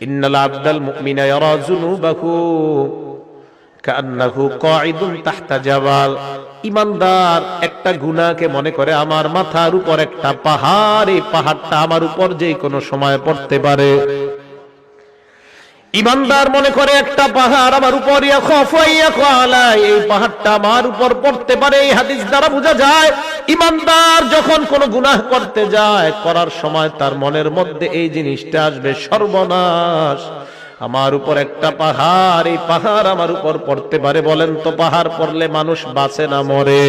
ইন্নাল আবদাল মুমিনা ইয়ারা যুনুবাহু কান্নাহু কাঈদুন তাহতা জাবাল। ঈমানদার একটা গুনাহকে মনে করে আমার মাথার উপর একটা পাহাড়, এই পাহাড়টা আমার উপর যে কোনো সময় পড়তে পারে। ঈমানদার মনে করে একটা পাহাড় আমার উপর, এই পাহাড়টা আমার উপর পড়তে পারে। এই হাদিস দ্বারা বোঝা যায় ঈমানদার যখন কোনো গুনাহ করতে যায়, করার সময় তার মনের মধ্যে এই জিনিসটা আসবে, সর্বনাশ, আমার উপর একটা পাহাড়, এই পাহাড় আমার উপর পড়তে পারে। বলেন তো পাহাড় পড়লে মানুষ বাঁচে না মরে?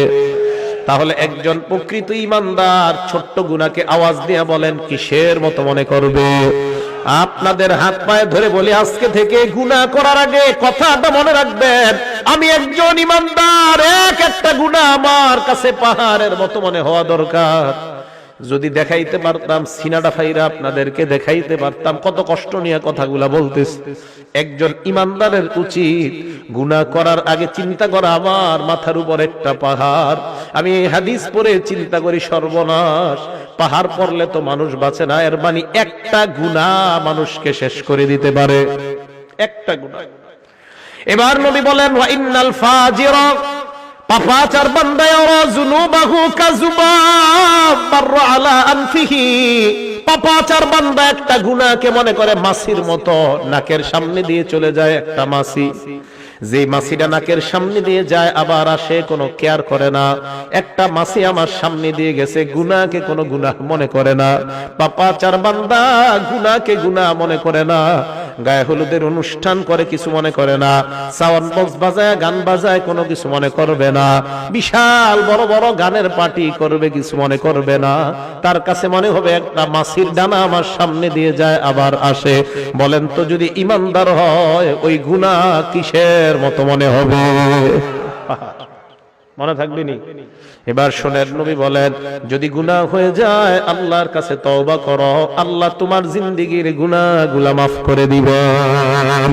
তাহলে একজন প্রকৃত ঈমানদার ছোট্ট গুনাহকে আওয়াজ দিয়ে বলেন কিসের মতো মনে করবে? আপনাদের হাত পায়ে ধরে বলি, আজকে থেকে গুনাহ করার আগে কথাটা মনে রাখবেন, আমি একজন ঈমানদার, একটা গুনাহ আমার কাছে পাহাড়ের মতো মনে হওয়া দরকার। যদি দেখাইতে পারতাম, সিনাটা ফাইরা আপনাদেরকে দেখাইতে পারতাম কত কষ্ট নিয়ে কথাগুলা বলতেছি। একজন ঈমানদারের উচিত গুনাহ করার আগে চিন্তা করা আমার মাথার উপর একটা পাহাড়। আমি এই হাদিস পড়ে চিন্তা করি সর্বনাশ, পাহাড় পড়লে তো মানুষ বাঁচে না, এর মানে একটা গুনাহ মানুষকে শেষ করে দিতে পারে, একটা গুনাহ। এবার নবী বলেন ওয়া ইন্নাল ফাজিরা, পাপাচার বান্দা ইয়ারা যুনুবাহু কাযুবাব মাররা আলা আনফিহি, পাপাচার বান্দা একটা গুনাহকে মনে করে মাছির মতো, নাকের সামনে দিয়ে চলে যায় একটা মাছি, যে মাছিটা নাকের সামনে দিয়ে যায় আবার আসে, কোনো কেয়ার করে না। একটা মাছি আমার সামনে দিয়ে গেছে, গুনাহকে কোনো গুনাহ মনে করে না। পাপাচার বান্দা গুনাহকে গুনাহ মনে করে না, গায়ে হলুদের অনুষ্ঠান করে কিছু মনে করে না, সাউন্ড বক্স বাজায় গান বাজায় কোনো কিছু মনে করবে না, বিশাল বড় বড় গানের পার্টি করবে কিছু মনে করবে না। তার কাছে মনে হবে একটা মাছির ডানা আমার সামনে দিয়ে যায় আবার আসে। বলেন তো যদি ঈমানদার হয় ওই গুনাহ কিসের মতো মনে হবে? মনে থাকবে নি? এবার শোনেন, নবী বলেন যদি গুনাহ হয়ে যায় আল্লাহর কাছে তওবা করো, আল্লাহ তোমার জিন্দেগীর গুনাহগুলো মাফ করে দিবেন।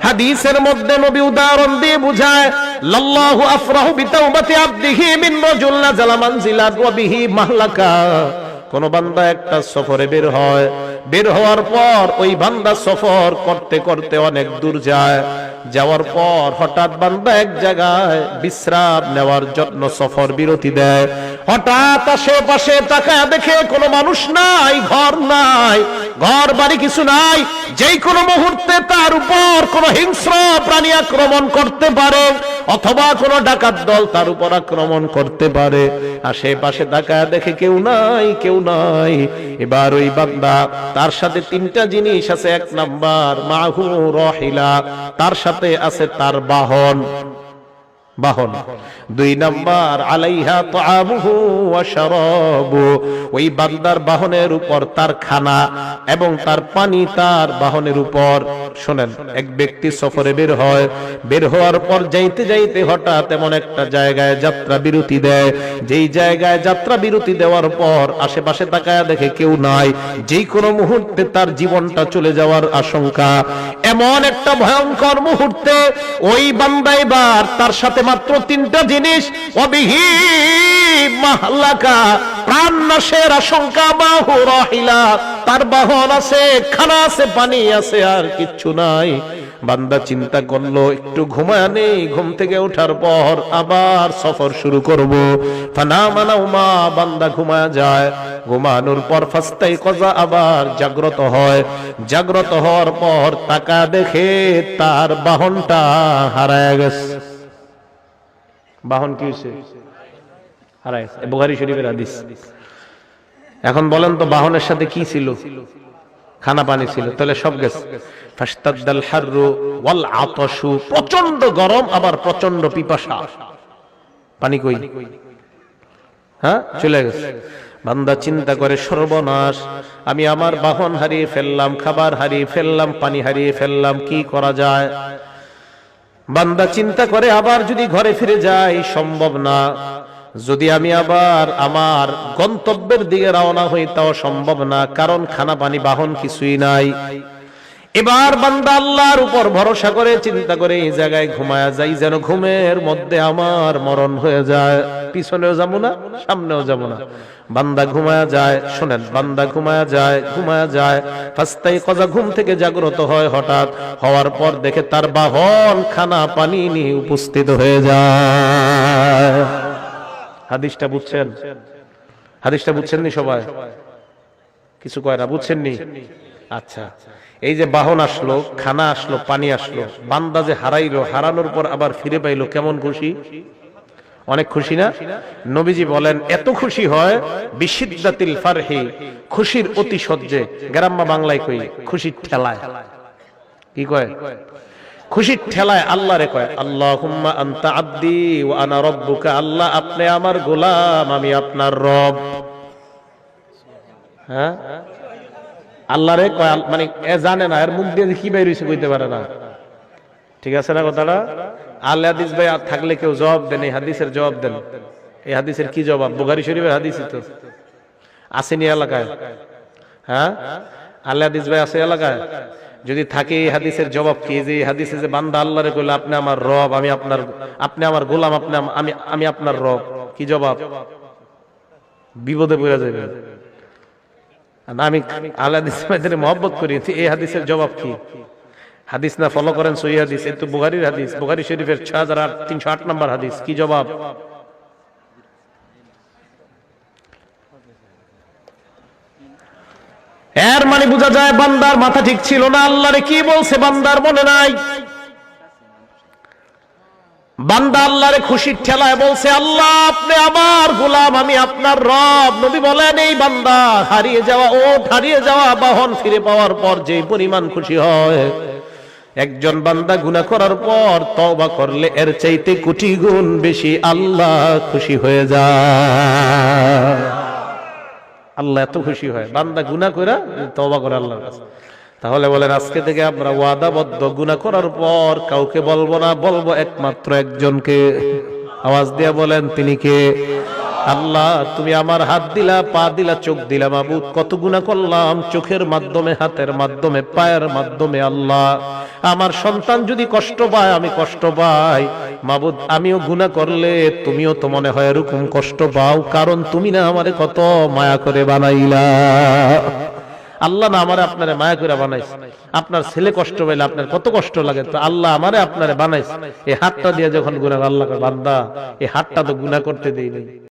হাদিসের মধ্যে নবী উদাহরণ দিয়ে বুঝায়, লাল্লাহু আফরাহু বিতাওবাতি আবদিহি মিন রাজুল নাযালা মানজিলাত ওয়া বিহি মাহলাকা। কোন বান্দা একটা সফরে বের হয়, বের হওয়ার পর ওই বান্দা সফর করতে করতে অনেক দূর যায়, যাওয়ার পর হঠাৎ বান্দা এক জায়গায় বিশ্রাম নেওয়ার জন্য সফর বিরতি দেয়। হঠাৎ আশেপাশে তাকায় দেখে কোনো মানুষ নাই, ঘর নাই, ঘর বাড়ি কিছু নাই। যেই কোনো মুহূর্তে তার উপর কোনো হিংস্র প্রাণী আক্রমণ করতে পারে, অথবা কোনো ডাকাত দল তার উপর আক্রমণ করতে পারে। আশেপাশে তাকায় দেখে কেউ নাই, কেউ নাই। এবার ওই বান্দা, তার সাথে তিনটা জিনিস আছে। এক নাম্বার মাহু রাহিলা, তার সাথে আছে তার বাহন, বাহন। দুই নাম্বার আলাইহা তাআমুহু ওয়া শারাবু, ওই বান্দার বাহনের উপর তার খানা এবং তার পানি তার বাহনের উপর। শুনেন, এক ব্যক্তি সফরে বের হয়, বের হওয়ার পর যাইতে যাইতে হঠাৎ এমন একটা জায়গায় যাত্রা বিরতি দেয়, যেই জায়গায় যাত্রা বিরতি দেওয়ার পর আশেপাশে তাকায়া দেখে কেউ নাই, যেই কোনো মুহূর্তে তার জীবনটা চলে যাওয়ার আশঙ্কা। এমন একটা ভয়ঙ্কর মুহূর্তে ওই বান্দা এবার তার সাথে মাত্র তিনটা জিনিস, ওয়াবিহি মাহলাকা, প্রাণ নাশের আশঙ্কা, মাহু রাহিলা, তার বাহন আছে, খানা আছে, পানি আছে, আর কিচ্ছু নাই। বান্দা চিন্তা করলো একটু ঘুমায় নেই, ঘুম থেকে ওঠার পর আবার সফর শুরু করব। ফানামা নাওমা, বান্দা ঘুমায় যায়, ঘুমানোর পর ফাস্তাইকাযা, আবার জাগ্রত হয়। জাগ্রত হওয়ার পর তাকা দেখে তার বাহনটা হারায় গেছে। বাহন কি হয়েছে? হারায় গেছে। বুখারী শরীফের হাদিস। এখন বলেন তো বাহনের সাথে কি ছিল? খানা পানি ছিল, তাহলে সব গেছে। ফাশতাদ্দাল হাররু ওয়াল আতাশু, প্রচন্ড গরম আবার প্রচন্ড পিপাসা, পানি কই? হ্যাঁ, চলে গেছে। বান্দা চিন্তা করে সর্বনাশ, আমি আমার বাহন হারিয়ে ফেললাম, খাবার হারিয়ে ফেললাম, পানি হারিয়ে ফেললাম, কি করা যায়? বান্দা চিন্তা করে আবার যদি ঘরে ফিরে যাই সম্ভব না, যদি আমি আবার আমার গন্তব্যের দিকে রওনা হই তাও সম্ভব না, কারণ খানা পানি বাহন কিছুই নাই। এবার বান্দা আল্লাহর উপর ভরসা করে চিন্তা করে এই জায়গায় ঘুমায়া যাই, যেন ঘুমের মধ্যে আমার মরণ হয়ে যায়। পিছনেও যাবো না, সামনেও যাবো না। বান্দা ঘুমায়া যায়, শোনেন, বান্দা ঘুমায়া যায়, ফাস্তাইকাযা, ঘুম থেকে জাগ্রত হয়, হঠাৎ হওয়ার পর দেখে তার বাহন খানা পানি নিয়ে উপস্থিত হয়ে যায়। হাদিসটা বুঝছেন? হাদিসটা বুঝছেন নি সবাই? কিছু কয় না, বুঝছেন নি? আচ্ছা, এই যে বাহন আসলো, খানা আসলো, পানি আসলো, বান্দা যে হারাইলো, হারানোর পর আবার ফিরে পাইলো, কেমন খুশি? অনেক খুশি না? নবীজি বলেন এত খুশি হয়, বিশিদ্দাতিল ফারহি, খুশির অতিশয্যে, গ্রাম্য বাংলায় কই খুশির ঠেলায়। কি কয়? খুশির ঠেলায় আল্লাহরে কয়, আল্লাহুম্মা আনতা আবদি ওয়া আনা রাব্বুকা, আল্লাহ আপনি আমার গোলাম, আমি আপনার রব। হ্যাঁ, আল্লাহরে কয়, মানে এ জানে না, এর মুখ দিয়ে কি বের হইছে কইতে পারে না। ঠিক আছে না কথাটা? আলে হাদিস ভাই থাকলে কেউ জবাব দেন, এই হাদিসের জবাব দেন। এই হাদিসের কি জবাব? বুখারী শরীফের হাদিসই তো, আসেনি এলাকায়? হ্যাঁ, আলে হাদিস ভাই আছে এলাকায়? যদি থাকে এই হাদিসের জবাব কি? যে হাদিসে যে বান্দা আল্লাহরে কইলো আপনি আমার রব, আমি আপনার, আপনি আমার গোলাম, আমি আপনার রব, কি জবাব? বিপদে পড়ে যাবে। আমি আলে হাদিস ভাইদের মহব্বত করি, এই হাদিসের জবাব কি? হাদিস না ফলো করেন সহিহ হাদিস, এই তো বুখারীর হাদিস, বুখারী শরীফের 6308 নম্বর হাদিস। কি জবাব? এর মানে বোঝা যায় বান্দার মাথা ঠিক ছিল না, আল্লাহরে কি বলছে বান্দার মনে নাই। বান্দা আল্লাহরে খুশির ঠেলায় বলছে, আল্লাহ আপনি আমার গোলাম, আমি আপনার রব। নবী বলেন এই বান্দা হারিয়ে যাওয়া বাহন ফিরে পাওয়ার পর যে পরিমাণ খুশি হয়, একজন বান্দা গুনাহ করার পর তওবা করলে এর চাইতে কোটি গুণ বেশি আল্লাহ খুশি হয়ে যায়। আল্লাহ এত খুশি হয় বান্দা গুনাহ করে তওবা করে আল্লাহর কাছে। তাহলে বলেন আজকে থেকে আমরা ওয়াদাবদ্ধ, গুনাহ করার পর কাউকে বলবো না, বলবো একমাত্র একজনকে। আওয়াজ দিয়ে বলেন, তিনি কে? আল্লাহ। তুমি আমার হাত দিলা, পা দিলা, চোখ দিলা, মাবুদ কত গুনাহ করলাম, চোখের মাধ্যমে, হাতের মাধ্যমে, পায়ের মাধ্যমে। আল্লাহ আমার সন্তান যদি কষ্ট পায়, আমি কষ্ট পাই, মাবুদ আমিও গুনাহ করলে তুমিও তো মনে হয় এরকম কষ্ট পাও, কারণ তুমি না আমারে কত মায়া করে বানাইলা। আল্লাহ না আমারে আপনারে মায়া করে বানাইছে। আপনার ছেলে কষ্ট পাইলে আপনার কত কষ্ট লাগে, তো আল্লাহ আমারে আপনারে বানাইছে। এই হাতটা দিয়ে যখন গুনাহ, আল্লাহ বান্দা এই হাতটা তো গুনাহ করতে দেই নাই।